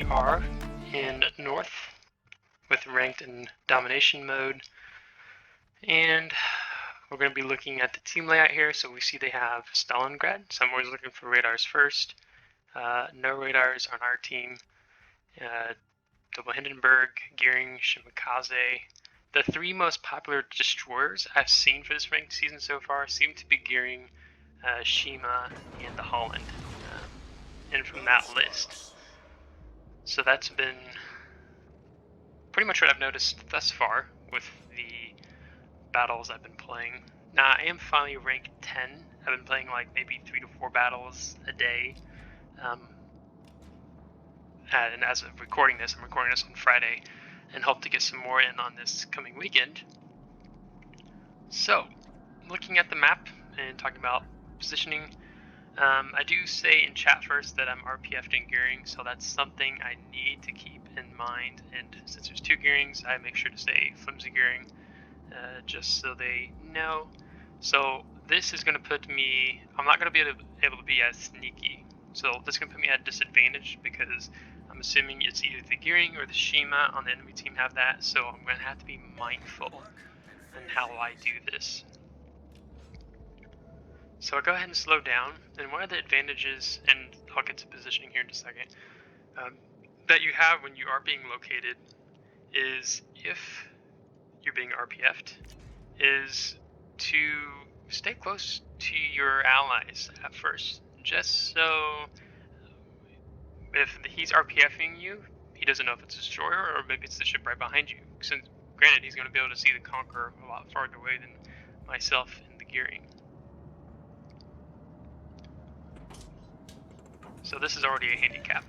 are in North with ranked and domination mode, and we're going to be looking at the team layout here. So we see they have Stalingrad, so I'm always looking for radars first. No radars on our team. Double Hindenburg, Gearing, Shimakaze. The three most popular destroyers I've seen for this ranked season so far seem to be Gearing, Shima, and the Holland. And from that list. So that's been pretty much what I've noticed thus far with the battles I've been playing. Now, I am finally ranked 10. I've been playing like maybe 3 to 4 battles a day. And as of recording this, I'm recording this on Friday and hope to get some more in on this coming weekend. So, looking at the map and talking about positioning, I do say in chat first that I'm RPF'd in gearing, so that's something I need to keep in mind. And since there's 2 gearings, I make sure to say flimsy gearing, just so they know. So this is going to put me, I'm not going to be able to be as sneaky. So this is going to put me at a disadvantage because I'm assuming it's either the gearing or the Shima on the enemy team have that. So I'm going to have to be mindful in how I do this. So I'll go ahead and slow down, and one of the advantages, and I'll get to positioning here in just a second, that you have when you are being located is if you're being RPF'd, is to stay close to your allies at first, just so if he's RPFing you, he doesn't know if it's a destroyer or maybe it's the ship right behind you. Since, granted, he's going to be able to see the Conqueror a lot farther away than myself in the gearing. So this is already a handicap.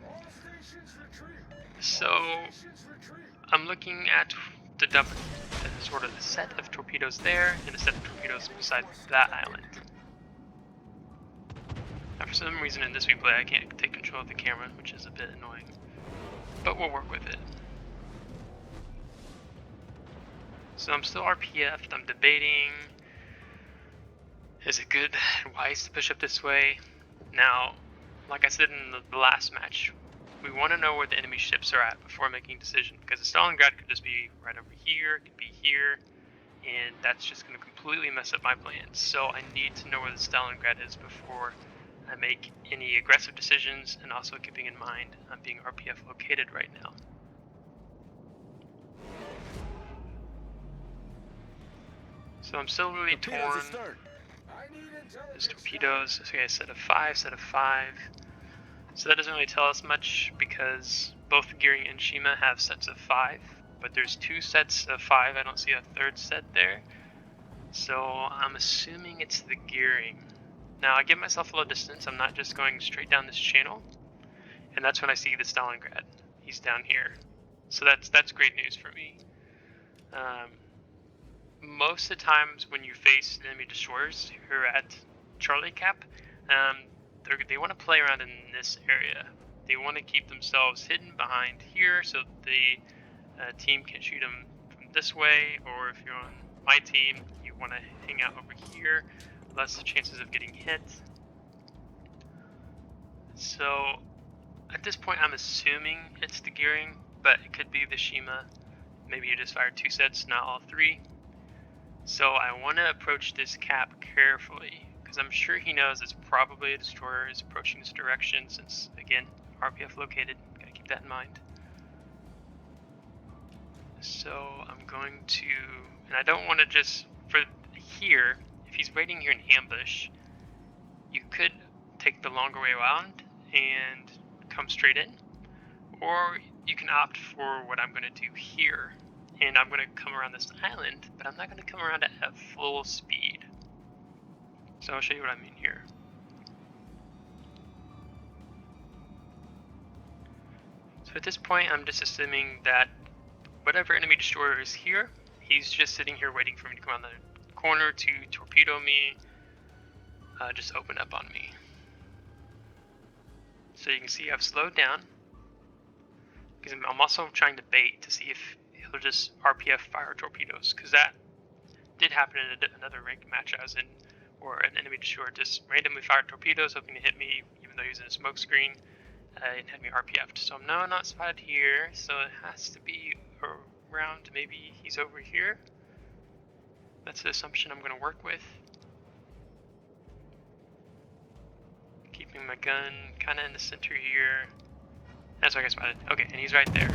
So I'm looking at the dump, sort of the set of torpedoes there and the set of torpedoes beside that island. Now for some reason in this replay I can't take control of the camera, which is a bit annoying, but we'll work with it. So I'm still RPF'd, I'm debating, is it good and wise to push up this way? Now, like I said in the last match, we want to know where the enemy ships are at before making a decision, because the Stalingrad could just be right over here, it could be here, and that's just going to completely mess up my plans. So I need to know where the Stalingrad is before I make any aggressive decisions, and also keeping in mind I'm being RPF located right now. So I'm still really torn. There's torpedoes, okay, a set of 5, set of 5. So that doesn't really tell us much because both Gearing and Shima have sets of 5, but there's 2 sets of 5. I don't see a third set there. So I'm assuming it's the Gearing. Now I give myself a little distance, I'm not just going straight down this channel, and that's when I see the Stalingrad. He's down here. So that's great news for me. Most of the times when you face enemy destroyers who are at Charlie Cap, they want to play around in this area. They want to keep themselves hidden behind here so the team can shoot them from this way, or if you're on my team, you want to hang out over here, less chances of getting hit. So at this point I'm assuming it's the Gearing, but it could be the Shima. Maybe you just fired 2 sets, not all 3. So I want to approach this cap carefully, because I'm sure he knows it's probably a destroyer is approaching this direction, since, again, RPF located, gotta keep that in mind. So I'm going to, and I don't want to just, for here, if he's waiting here in ambush, you could take the longer way around and come straight in, or you can opt for what I'm going to do here. And I'm going to come around this island, but I'm not going to come around it at full speed. So I'll show you what I mean here. So at this point, I'm just assuming that whatever enemy destroyer is here, he's just sitting here waiting for me to come around the corner to torpedo me, just open up on me. So you can see I've slowed down, because I'm also trying to bait to see if he'll just RPF fire torpedoes, because that did happen in another ranked match I was in, where an enemy destroyer just randomly fired torpedoes hoping to hit me even though he was in a smoke screen, and had me RPF'd. So I'm now not spotted here, so it has to be around, maybe he's over here. That's the assumption I'm going to work with. Keeping my gun kind of in the center here. That's what I got spotted. Okay, and he's right there.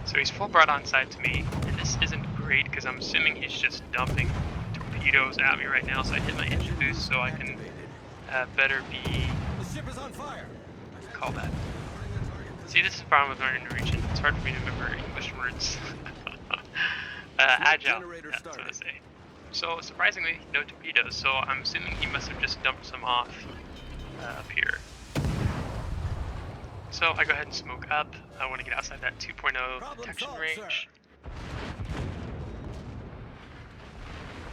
So he's full broad on side to me, and this isn't great because I'm assuming he's just dumping torpedoes at me right now, so I hit my engine boost so I can better be... The ship is on fire. Call that. See, this is the problem with learning Norwegian. It's hard for me to remember English words. Agile, that's what I say. So surprisingly, no torpedoes, so I'm assuming he must have just dumped some off up here. So I go ahead and smoke up. I want to get outside that 2.0 detection range.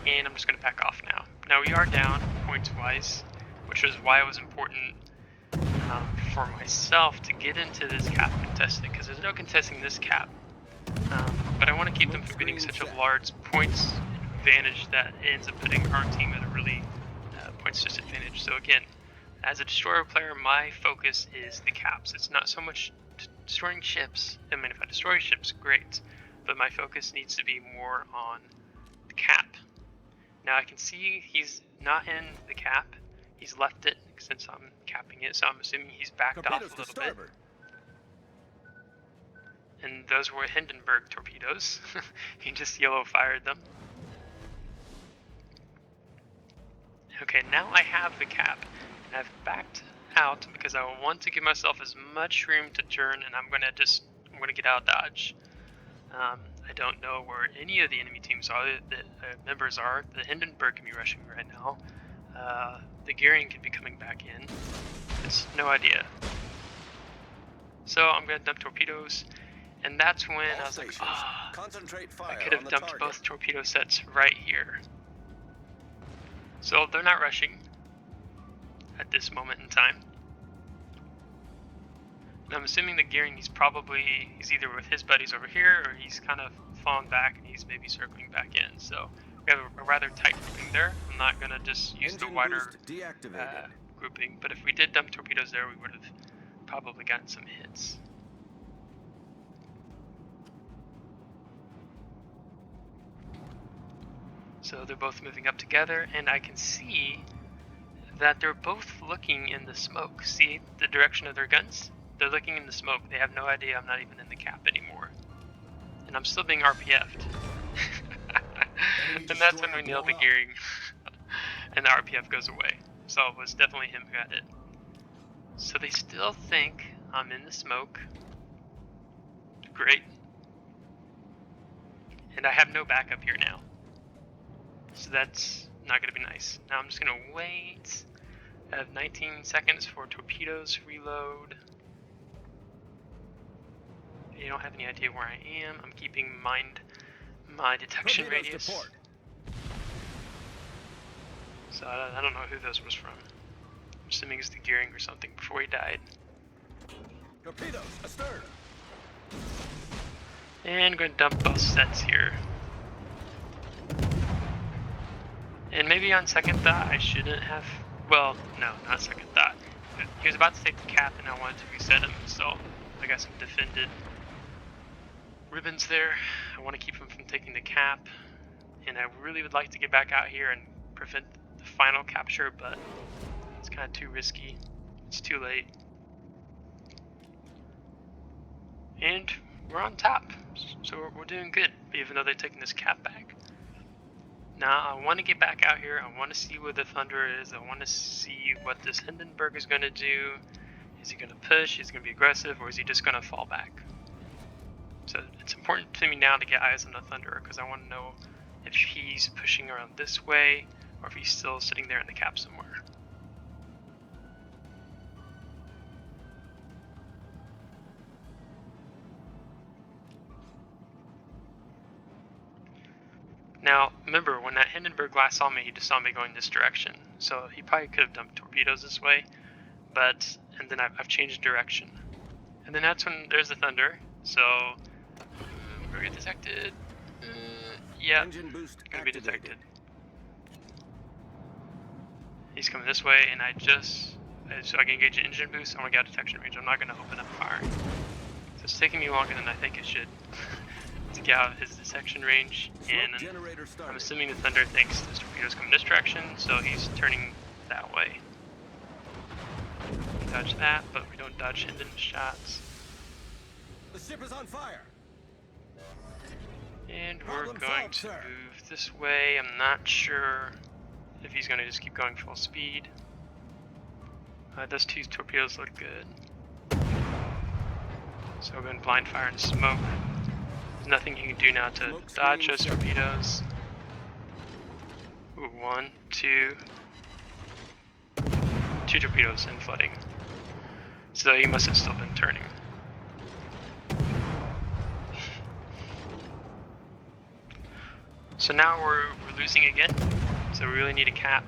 And I'm just going to back off now. Now we are down points-wise, which is why it was important for myself to get into this cap contested, because there's no contesting this cap. But I want to keep them from getting such a large points advantage that ends up putting our team at a really points disadvantage. So again, as a destroyer player, my focus is the caps. It's not so much destroying ships. I mean, if I destroy ships, great. But my focus needs to be more on the cap. Now I can see he's not in the cap. He's left it since I'm capping it, so I'm assuming he's backed off a little bit. And those were Hindenburg torpedoes. He just yellow fired them. Okay, now I have the cap, and I've backed out because I want to give myself as much room to turn, and I'm gonna get out of dodge. I don't know where any of the enemy teams are. The members are. The Hindenburg can be rushing right now. The Gearing could be coming back in. It's no idea. So I'm gonna dump torpedoes, and that's when I was like, I could have dumped both torpedo sets right here. So they're not rushing at this moment in time. And I'm assuming the Gearing, he's either with his buddies over here, or he's kind of fallen back and he's maybe circling back in. So we have a rather tight grouping there. I'm not gonna just use the wider grouping, but if we did dump torpedoes there, we would have probably gotten some hits. So they're both moving up together, and I can see that they're both looking in the smoke. See the direction of their guns? They're looking in the smoke. They have no idea I'm not even in the cap anymore. And I'm still being RPF'd. And that's when we nailed the Gearing. And the RPF goes away. So it was definitely him who had it. So they still think I'm in the smoke. Great. And I have no backup here now. So that's not going to be nice. Now I'm just going to wait. I have 19 seconds for torpedoes reload. You don't have any idea where I am. I'm keeping in mind my detection radius. So I don't know who those was from. I'm assuming it's the Gearing or something before he died. Torpedoes astern. And I'm going to dump both sets here. And maybe on second thought, I shouldn't have. Well, no, not second thought. He was about to take the cap, and I wanted to reset him, so I got some defended ribbons there. I want to keep him from taking the cap, and I really would like to get back out here and prevent the final capture, but it's kind of too risky. It's too late. And we're on top, so we're doing good, even though they're taking this cap back. Now I want to get back out here. I want to see where the Thunder is. I want to see what this Hindenburg is going to do. Is he going to push? Is he going to be aggressive? Or is he just going to fall back? So it's important to me now to get eyes on the Thunderer, because I want to know if he's pushing around this way or if he's still sitting there in the cap somewhere. Now, remember, when that Hindenburg last saw me, he just saw me going this direction. So he probably could have dumped torpedoes this way, and then I've changed direction. And then that's when there's the Thunder. So, we're gonna get detected. Yeah, gonna be detected. He's coming this way, and I just so I can engage an engine boost. I want to get out of detection range. I'm not going to open up fire. So it's taking me longer than I think it should to get out of his detection range. And I'm assuming the Thunder thinks those torpedoes come in this direction, so he's turning that way. We dodge that, but we don't dodge Hendon shots. The ship is on fire. And we're going to move this way. I'm not sure if he's going to just keep going full speed. Those two torpedoes look good. So we're going to blind fire and smoke. There's nothing you can do now to dodge those torpedoes. Ooh, one, two. Two torpedoes and flooding. So he must have still been turning. So now we're losing again. So we really need a cap.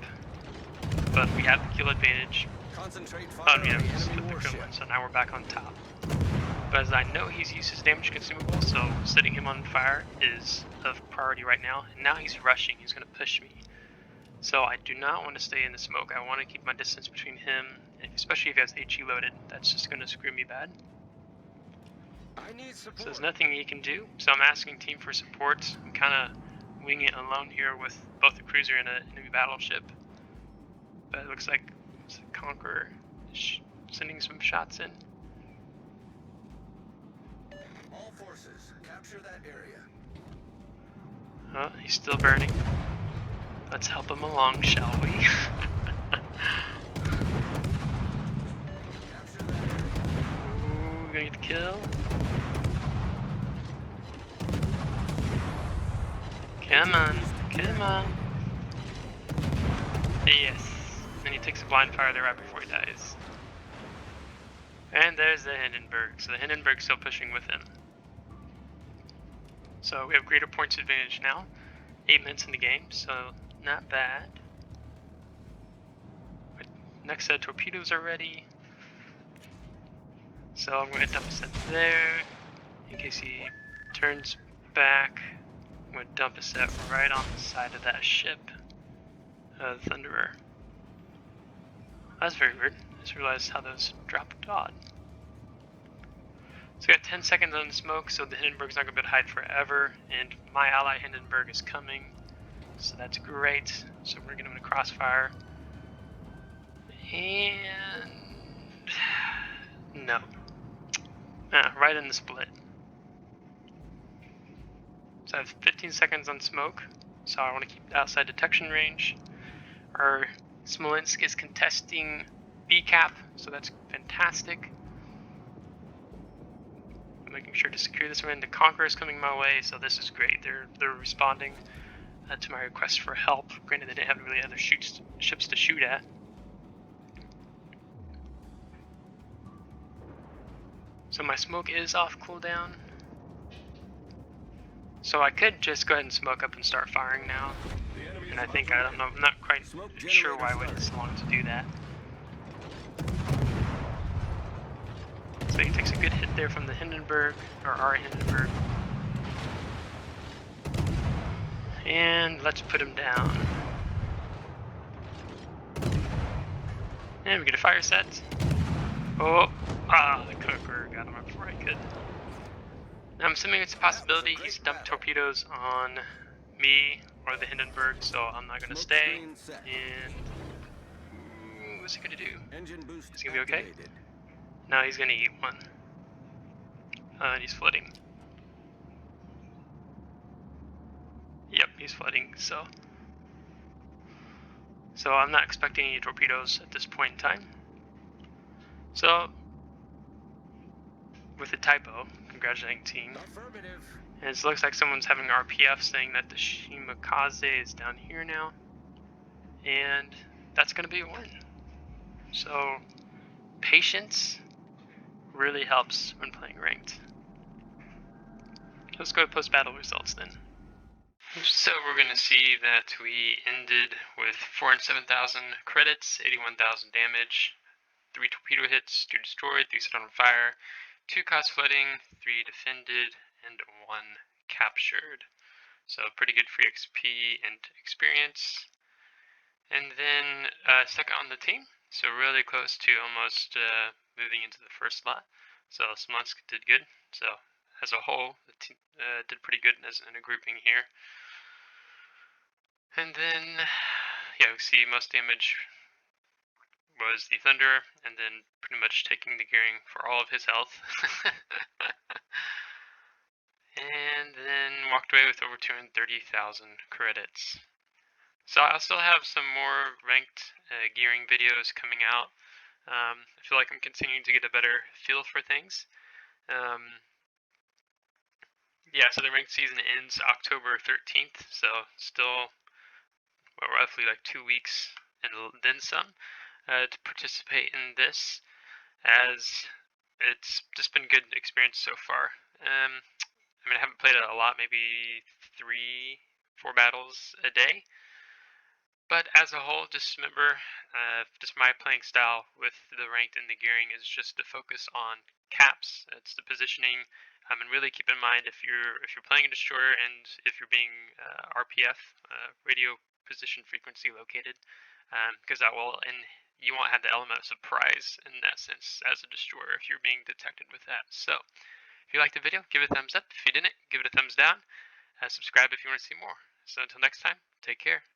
But we have the kill advantage. Concentrate Oh fire yeah, on we the just enemy split the warship. equipment, so now we're back on top. But as I know he's used his damage consumable, so setting him on fire is of priority right now. And now he's rushing, he's going to push me. So I do not want to stay in the smoke. I want to keep my distance between him, especially if he has HE loaded. That's just going to screw me bad. I need support. So there's nothing he can do. So I'm asking team for support. I'm kind of winging it alone here with both a cruiser and an enemy battleship. But it looks like it's a Conqueror sending some shots in. All forces, capture that area. Oh, he's still burning. Let's help him along, shall we? Capture that area. Ooh, we're gonna get the kill. Come on, come on. Yes. And he takes a blind fire there right before he dies. And there's the Hindenburg. So the Hindenburg's still pushing with him. So we have greater points advantage now. 8 minutes in the game, so not bad. But next set of torpedoes are ready. So I'm going to dump a set there. In case he turns back, I'm going to dump a set right on the side of that ship. The Thunderer. That's very weird. I just realized how those dropped odd. So we got 10 seconds on the smoke, so the Hindenburg's not going to be able to hide forever, and my ally Hindenburg is coming, so that's great. So we're going to get him in a crossfire. And no. Right in the split. So I have 15 seconds on smoke, so I want to keep outside detection range. Our Smolensk is contesting B-cap, so that's fantastic. I'm making sure to secure this one. The Conqueror is coming my way, so this is great. They're responding to my request for help. Granted, they didn't have really other ships to shoot at. So my smoke is off cooldown. So I could just go ahead and smoke up and start firing now. And I think I'm not quite sure why I waited so long to do that. So he takes a good hit there from the Hindenburg, or our Hindenburg. And let's put him down. And we get a fire set. Oh, the Conqueror got him up before I could. Now, I'm assuming it's a possibility he's dumped torpedoes on me or the Hindenburg, so I'm not gonna stay. And what's he gonna do? Engine boost Is he gonna be okay? activated. No, he's gonna eat one. And he's flooding. Yep, he's flooding, so I'm not expecting any torpedoes at this point in time. So, with a typo, congratulating team. Affirmative. And it looks like someone's having RPF saying that the Shimakaze is down here now. And that's going to be a win. So, patience really helps when playing ranked. Let's go to post-battle results then. So we're going to see that we ended with 407,000 credits, 81,000 damage, 3 torpedo hits, 2 destroyed, 3 set on fire, 2 caused flooding, 3 defended, and 1 captured. So pretty good free XP and experience. And then second on the team, So really close to almost moving into the first slot. So Smolensk did good. So as a whole, the team did pretty good as in a grouping here. And then, yeah, we see most damage was the Thunder, and then pretty much taking the gearing for all of his health. And then walked away with over 230,000 credits. So I'll still have some more ranked gearing videos coming out. I feel like I'm continuing to get a better feel for things. Yeah, so the ranked season ends October 13th, so still roughly like 2 weeks and then some to participate in this, as it's just been good experience so far. I mean, I haven't played it a lot, maybe 3, 4 battles a day. But as a whole, just remember, just my playing style with the ranked and the gearing is just to focus on caps. It's the positioning, and really keep in mind if you're playing a destroyer and if you're being RPF, radio position frequency located, because that will, and you won't have the element of surprise in that sense as a destroyer if you're being detected with that. So if you liked the video, give it a thumbs up. If you didn't, give it a thumbs down. Subscribe if you want to see more. So until next time, take care.